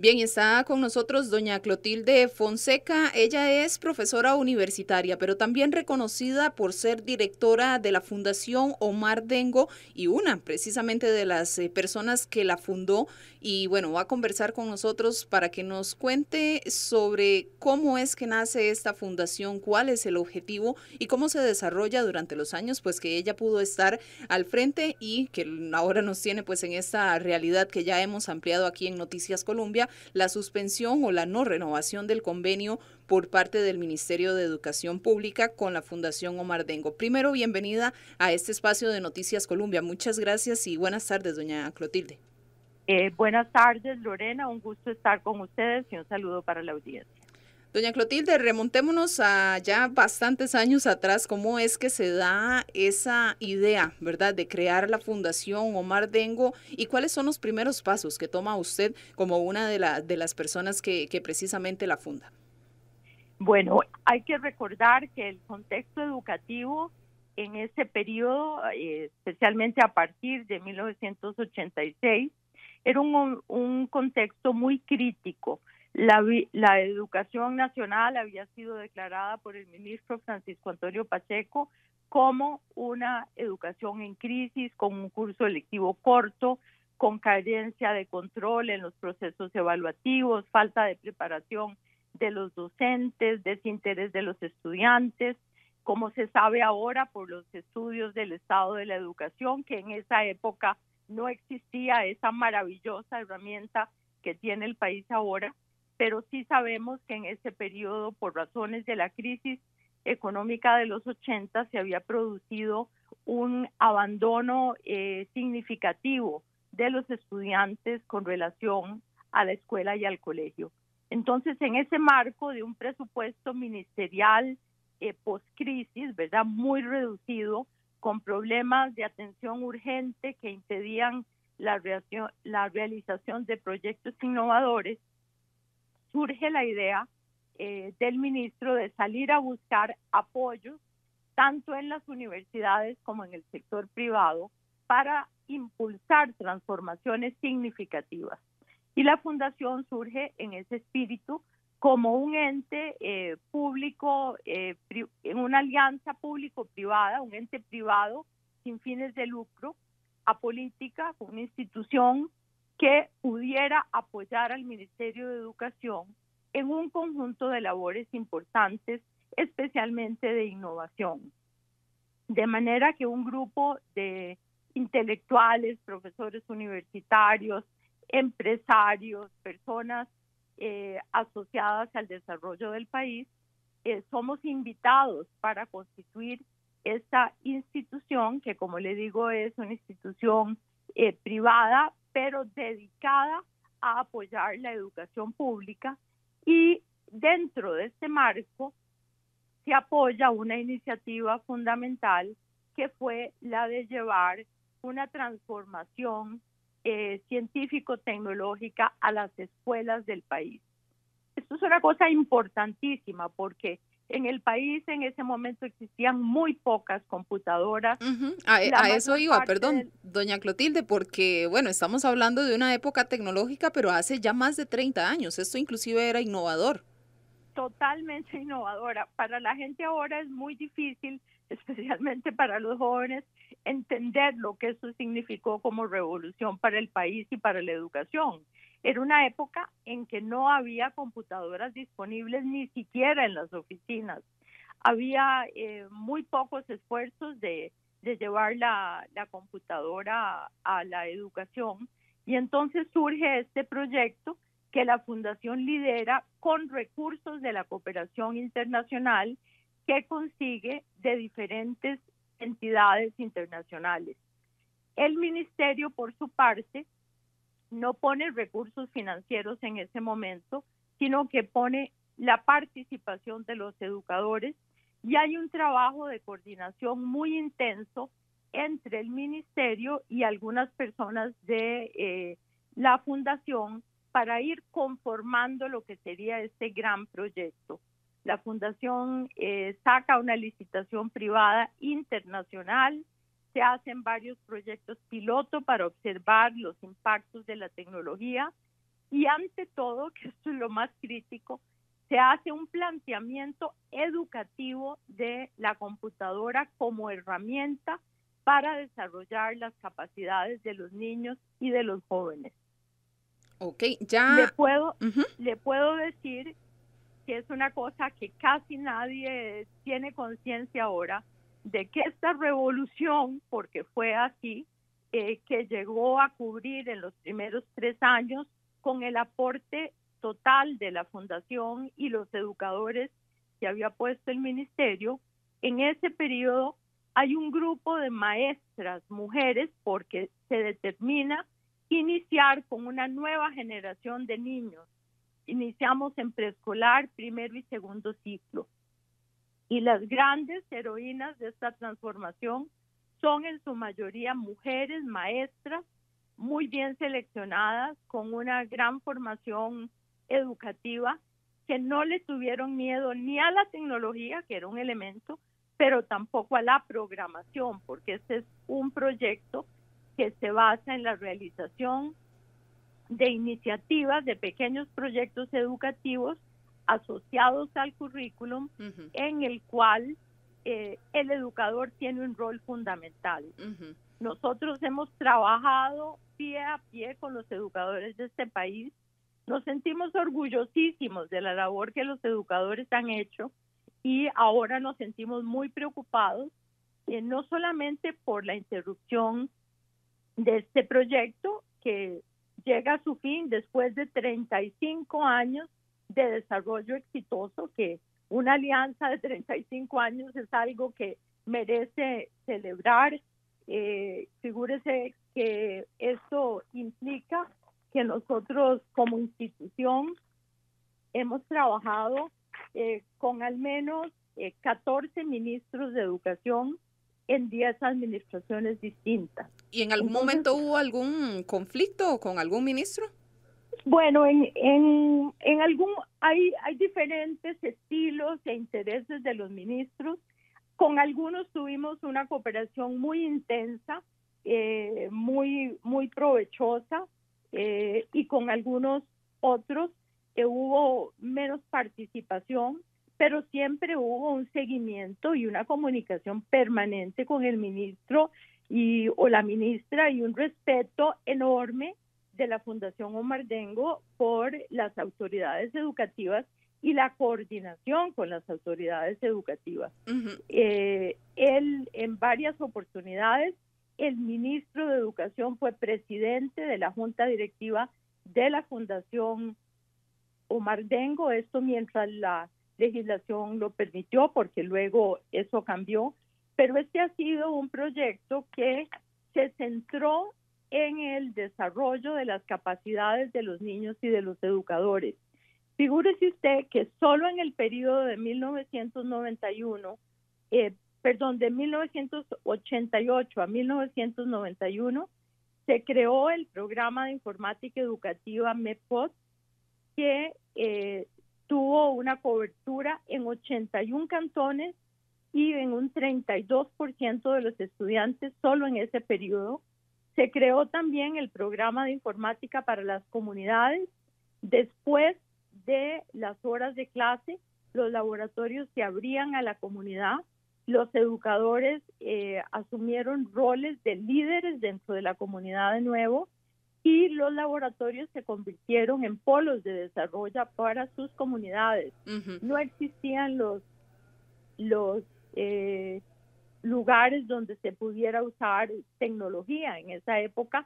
Bien, y está con nosotros doña Clotilde Fonseca. Ella es profesora universitaria, pero también reconocida por ser directora de la Fundación Omar Dengo y una precisamente de las personas que la fundó. Y bueno, va a conversar con nosotros para que nos cuente sobre cómo es que nace esta fundación, cuál es el objetivo y cómo se desarrolla durante los años, pues que ella pudo estar al frente y que ahora nos tiene pues en esta realidad que ya hemos ampliado aquí en Noticias Colombia, la suspensión o la no renovación del convenio por parte del Ministerio de Educación Pública con la Fundación Omar Dengo. Primero, bienvenida a este espacio de Noticias Colombia. Muchas gracias y buenas tardes, doña Clotilde. Buenas tardes, Lorena. Un gusto estar con ustedes y un saludo para la audiencia. Doña Clotilde, remontémonos a ya bastantes años atrás, ¿cómo es que se da esa idea, verdad, de crear la Fundación Omar Dengo y cuáles son los primeros pasos que toma usted como una de las personas que precisamente la funda? Bueno, hay que recordar que el contexto educativo en ese periodo, especialmente a partir de 1986, era un contexto muy crítico. La educación nacional había sido declarada por el ministro Francisco Antonio Pacheco como una educación en crisis, con un curso electivo corto, con carencia de control en los procesos evaluativos, falta de preparación de los docentes, desinterés de los estudiantes, como se sabe ahora por los estudios del estado de la educación, que en esa época no existía esa maravillosa herramienta que tiene el país ahora, pero sí sabemos que en ese periodo, por razones de la crisis económica de los 80, se había producido un abandono significativo de los estudiantes con relación a la escuela y al colegio. Entonces, en ese marco de un presupuesto ministerial post-crisis, ¿verdad?, muy reducido, con problemas de atención urgente que impedían la realización de proyectos innovadores, surge la idea del ministro de salir a buscar apoyos tanto en las universidades como en el sector privado para impulsar transformaciones significativas. Y la fundación surge en ese espíritu como un ente público, en una alianza público-privada, un ente privado sin fines de lucro, apolítica, una institución que pudiera apoyar al Ministerio de Educación en un conjunto de labores importantes, especialmente de innovación. De manera que un grupo de intelectuales, profesores universitarios, empresarios, personas asociadas al desarrollo del país, somos invitados para constituir esta institución que, como le digo, es una institución privada, pero dedicada a apoyar la educación pública, y dentro de este marco se apoya una iniciativa fundamental que fue la de llevar una transformación científico-tecnológica a las escuelas del país. Esto es una cosa importantísima porque en el país en ese momento existían muy pocas computadoras. A eso iba, perdón, doña Clotilde, porque bueno, estamos hablando de una época tecnológica, pero hace ya más de 30 años. Esto inclusive era innovador. Totalmente innovadora. Para la gente ahora es muy difícil, especialmente para los jóvenes, entender lo que eso significó como revolución para el país y para la educación. Era una época en que no había computadoras disponibles ni siquiera en las oficinas. Había muy pocos esfuerzos de llevar la computadora a la educación, y entonces surge este proyecto que la Fundación lidera con recursos de la cooperación internacional que consigue de diferentes entidades internacionales. El ministerio, por su parte, no pone recursos financieros en ese momento, sino que pone la participación de los educadores, y hay un trabajo de coordinación muy intenso entre el ministerio y algunas personas de la fundación para ir conformando lo que sería este gran proyecto. La fundación saca una licitación privada internacional, se hacen varios proyectos piloto para observar los impactos de la tecnología, Y ante todo, que esto es lo más crítico, se hace un planteamiento educativo de la computadora como herramienta para desarrollar las capacidades de los niños y de los jóvenes. Ok, ya. Le puedo decir que es una cosa que casi nadie tiene conciencia ahora, de que esta revolución, porque fue así, que llegó a cubrir en los primeros 3 años con el aporte total de la fundación y los educadores que había puesto el ministerio, en ese periodo hay un grupo de maestras, mujeres, porque se determina iniciar con una nueva generación de niños. Iniciamos en preescolar, primero y segundo ciclo. Y las grandes heroínas de esta transformación son en su mayoría mujeres, maestras, muy bien seleccionadas, con una gran formación educativa, que no le tuvieron miedo ni a la tecnología, que era un elemento, pero tampoco a la programación, porque este es un proyecto que se basa en la realización de iniciativas, de pequeños proyectos educativos asociados al currículum, en el cual el educador tiene un rol fundamental. Nosotros hemos trabajado pie a pie con los educadores de este país. Nos sentimos orgullosísimos de la labor que los educadores han hecho y ahora nos sentimos muy preocupados, no solamente por la interrupción de este proyecto que llega a su fin después de 35 años de desarrollo exitoso, que una alianza de 35 años es algo que merece celebrar. Figúrese que esto implica que nosotros como institución hemos trabajado con al menos 14 ministros de educación en 10 administraciones distintas. ¿Y en algún momento hubo algún conflicto con algún ministro? Bueno, hay diferentes estilos e intereses de los ministros. Con algunos tuvimos una cooperación muy intensa, muy provechosa, y con algunos otros hubo menos participación, pero siempre hubo un seguimiento y una comunicación permanente con el ministro o la ministra, y un respeto enorme de la Fundación Omar Dengo por las autoridades educativas y la coordinación con las autoridades educativas. Él, en varias oportunidades, el ministro de Educación fue presidente de la Junta Directiva de la Fundación Omar Dengo, esto mientras la legislación lo permitió, porque luego eso cambió, pero este ha sido un proyecto que se centró en el desarrollo de las capacidades de los niños y de los educadores. Figúrese usted que solo en el periodo de 1988 a 1991 se creó el programa de informática educativa MEPOD, que tuvo una cobertura en 81 cantones y en un 32% de los estudiantes solo en ese periodo. Se creó también el programa de informática para las comunidades. Después de las horas de clase, los laboratorios se abrían a la comunidad. Los educadores asumieron roles de líderes dentro de la comunidad de nuevo, y los laboratorios se convirtieron en polos de desarrollo para sus comunidades. No existían los lugares donde se pudiera usar tecnología en esa época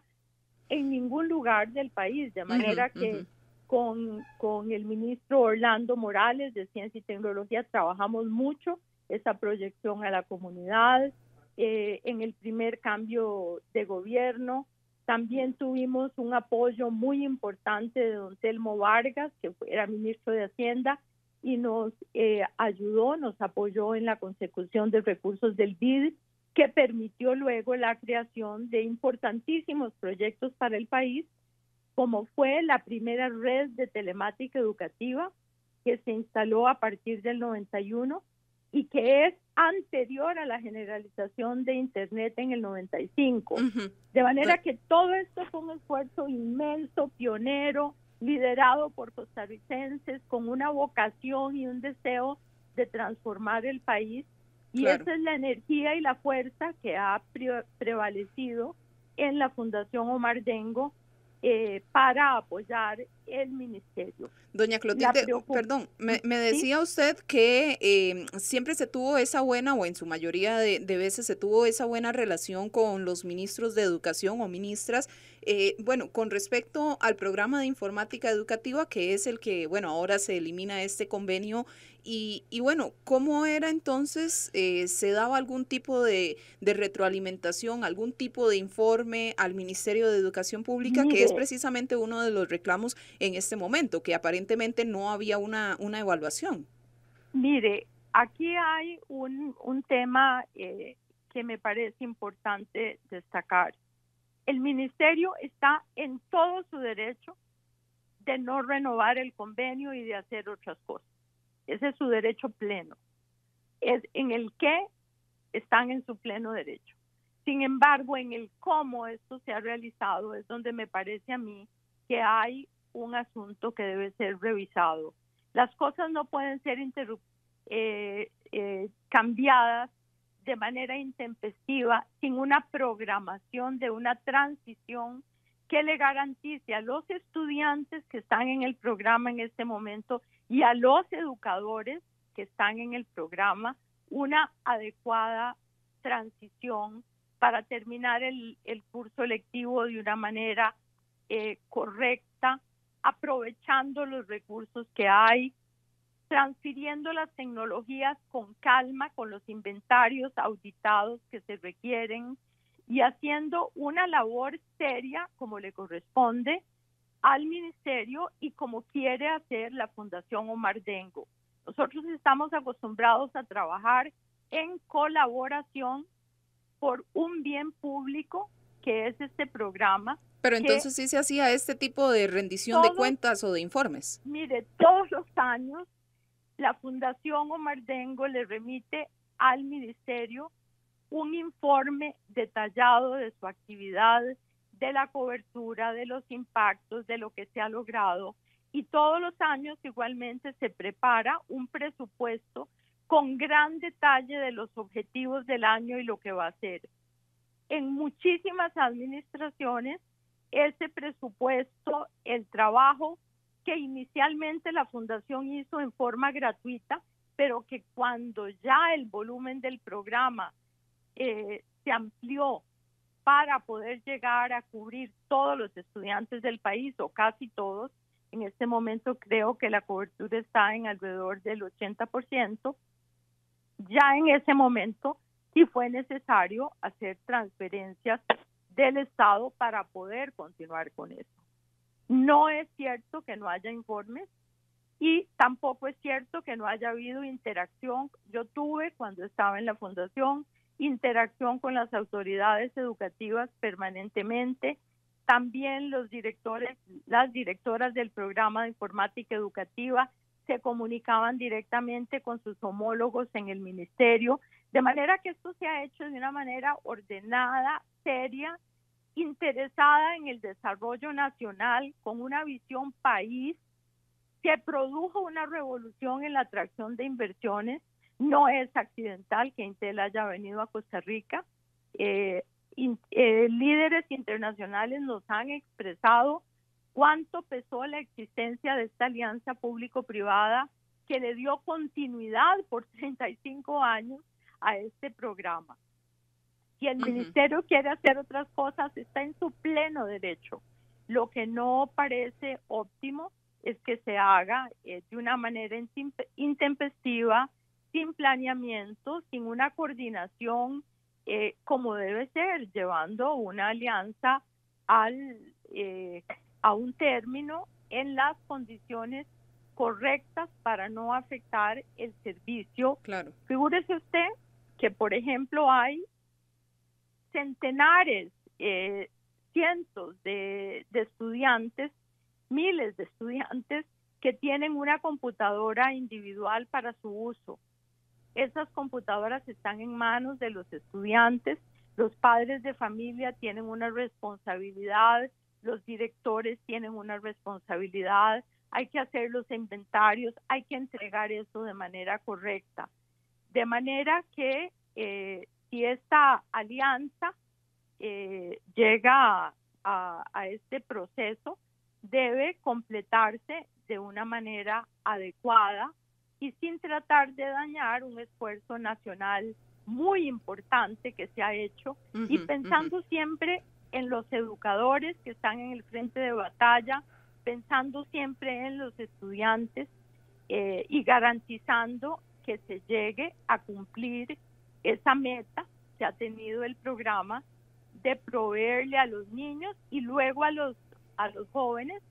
en ningún lugar del país, de manera que con el ministro Orlando Morales de Ciencia y Tecnología trabajamos mucho esa proyección a la comunidad. En el primer cambio de gobierno también tuvimos un apoyo muy importante de don Telmo Vargas, que era ministro de Hacienda, y nos ayudó, nos apoyó en la consecución de recursos del BID, que permitió luego la creación de importantísimos proyectos para el país, como fue la primera red de telemática educativa que se instaló a partir del 91 y que es anterior a la generalización de Internet en el 95. De manera que todo esto fue un esfuerzo inmenso, pionero, liderado por costarricenses con una vocación y un deseo de transformar el país. Y Claro. esa es la energía y la fuerza que ha prevalecido en la Fundación Omar Dengo para apoyar el ministerio. Doña Clotilde, perdón, me ¿Sí? decía usted que siempre se tuvo esa buena, o en su mayoría de veces se tuvo esa buena relación con los ministros de educación o ministras. Bueno, con respecto al programa de informática educativa, que es el que, bueno, ahora se elimina este convenio, y bueno, ¿cómo era entonces? ¿Se daba algún tipo de retroalimentación, algún tipo de informe al Ministerio de Educación Pública, que es Mire, precisamente uno de los reclamos en este momento, que aparentemente no había una evaluación? mire, aquí hay un tema que me parece importante destacar. El ministerio está en todo su derecho de no renovar el convenio y de hacer otras cosas. Ese es su derecho pleno. Es en el que están en su pleno derecho. Sin embargo, en el cómo esto se ha realizado es donde me parece a mí que hay un asunto que debe ser revisado. Las cosas no pueden ser cambiadas de manera intempestiva sin una programación de una transición que le garantice a los estudiantes que están en el programa en este momento y a los educadores que están en el programa una adecuada transición para terminar el curso lectivo de una manera correcta, aprovechando los recursos que hay, transfiriendo las tecnologías con calma, con los inventarios auditados que se requieren y haciendo una labor seria como le corresponde al ministerio y como quiere hacer la Fundación Omar Dengo. Nosotros estamos acostumbrados a trabajar en colaboración por un bien público, que es este programa. Pero entonces sí se hacía este tipo de rendición de cuentas o de informes. Mire, todos los años la Fundación Omar Dengo le remite al ministerio un informe detallado de su actividad, de la cobertura, de los impactos, de lo que se ha logrado. Y todos los años igualmente se prepara un presupuesto con gran detalle de los objetivos del año y lo que va a hacer. En muchísimas administraciones, ese presupuesto, el trabajo que inicialmente la Fundación hizo en forma gratuita, pero que cuando ya el volumen del programa se amplió para poder llegar a cubrir todos los estudiantes del país o casi todos, en este momento creo que la cobertura está en alrededor del 80%, ya en ese momento sí fue necesario hacer transferencias del Estado para poder continuar con eso. No es cierto que no haya informes y tampoco es cierto que no haya habido interacción. Yo tuve, cuando estaba en la Fundación, interacción con las autoridades educativas permanentemente. También los directores, las directoras del programa de informática educativa se comunicaban directamente con sus homólogos en el ministerio, de manera que esto se ha hecho de una manera ordenada, seria, interesada en el desarrollo nacional, con una visión país, que produjo una revolución en la atracción de inversiones. No es accidental que Intel haya venido a Costa Rica. Líderes internacionales nos han expresado cuánto pesó la existencia de esta alianza público-privada que le dio continuidad por 35 años a este programa. Si el ministerio quiere hacer otras cosas, está en su pleno derecho. Lo que no parece óptimo es que se haga de una manera intempestiva, sin planeamiento, sin una coordinación como debe ser, llevando una alianza a un término en las condiciones correctas para no afectar el servicio. Claro. Figúrese usted que, por ejemplo, hay centenares, cientos de estudiantes, miles de estudiantes que tienen una computadora individual para su uso. Esas computadoras están en manos de los estudiantes, los padres de familia tienen una responsabilidad, los directores tienen una responsabilidad, hay que hacer los inventarios, hay que entregar eso de manera correcta. De manera que si esta alianza llega a este proceso, debe completarse de una manera adecuada y sin tratar de dañar un esfuerzo nacional muy importante que se ha hecho, y pensando siempre en los educadores que están en el frente de batalla, pensando siempre en los estudiantes y garantizando que se llegue a cumplir esa meta que ha tenido el programa de proveerle a los niños y luego a los jóvenes,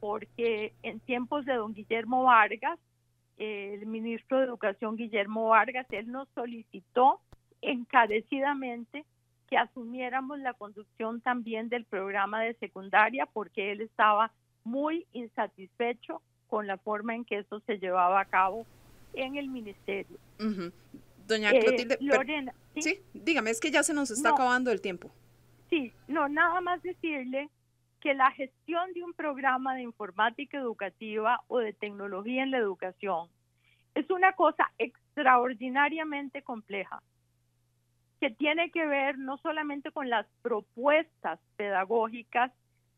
porque en tiempos de don Guillermo Vargas, el ministro de Educación Guillermo Vargas, él nos solicitó encarecidamente que asumiéramos la conducción también del programa de secundaria, porque él estaba muy insatisfecho con la forma en que eso se llevaba a cabo en el ministerio. Doña Clotilde, Lorena, ¿sí? Dígame, es que ya se nos está acabando el tiempo. Sí, nada más decirle que la gestión de un programa de informática educativa o de tecnología en la educación es una cosa extraordinariamente compleja, que tiene que ver no solamente con las propuestas pedagógicas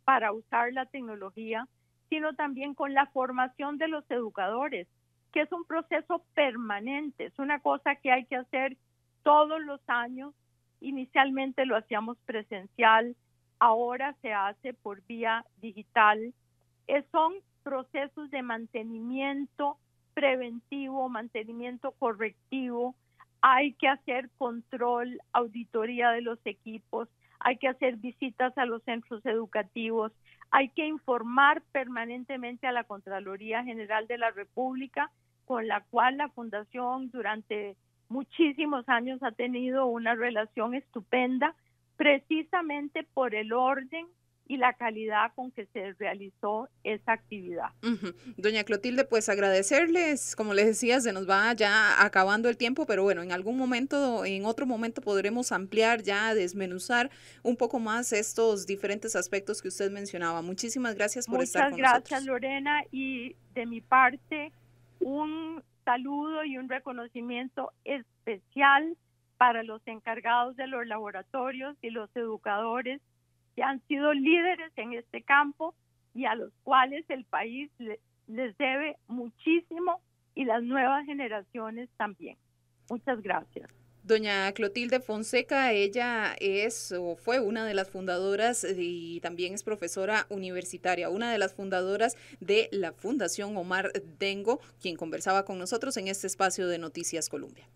para usar la tecnología, sino también con la formación de los educadores, que es un proceso permanente, es una cosa que hay que hacer todos los años. Inicialmente lo hacíamos presencial, ahora se hace por vía digital. Son procesos de mantenimiento preventivo, mantenimiento correctivo. Hay que hacer control, auditoría de los equipos, hay que hacer visitas a los centros educativos, hay que informar permanentemente a la Contraloría General de la República, con la cual la Fundación durante muchísimos años ha tenido una relación estupenda, precisamente por el orden y la calidad con que se realizó esa actividad. Doña Clotilde, pues agradecerles, como les decía, se nos va ya acabando el tiempo, pero bueno, en otro momento podremos ampliar, ya desmenuzar un poco más estos diferentes aspectos que usted mencionaba. Muchísimas gracias por estar con nosotros. Muchas gracias, Lorena, y de mi parte, un saludo y un reconocimiento especial para los encargados de los laboratorios y los educadores que han sido líderes en este campo y a los cuales el país les debe muchísimo, y las nuevas generaciones también. Muchas gracias. Doña Clotilde Fonseca, ella es o fue una de las fundadoras y también es profesora universitaria, una de las fundadoras de la Fundación Omar Dengo, quien conversaba con nosotros en este espacio de Noticias Colombia.